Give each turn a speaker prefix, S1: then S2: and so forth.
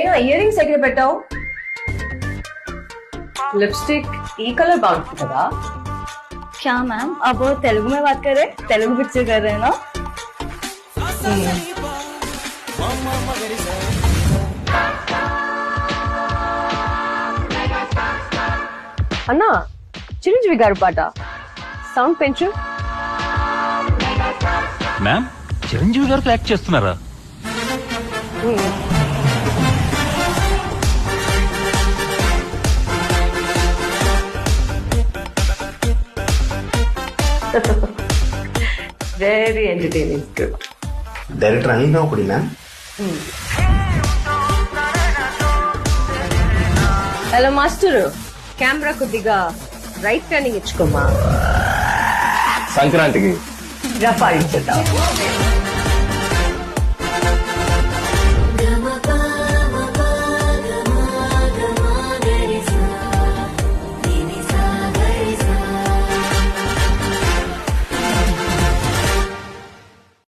S1: ఏనా ear rings ఎక్కడ పెట్టావు? लिपस्टिक ई कलर बाउंड కదా.
S2: क्या मैम अब वो तेलुगु में बात कर रहे हैं? तेलुगु पिक्चर कर रहे हैं ना?
S1: అన్నా చిరంజీవి గారు పాట సౌండ్ పెంచు.
S3: మ్యామ్ చిరంజీవి గారు యాక్ట్ చేస్తున్నారా?
S1: Very entertaining script.
S4: Director Anil ఒకటి మ్యామ్.
S1: హలో మాస్టర్, కెమెరా కొద్దిగా రైట్ టర్నింగ్ ఇచ్చుకోమా.
S4: సంక్రాంతికి
S1: రఫా ఇచ్చేద్దాం.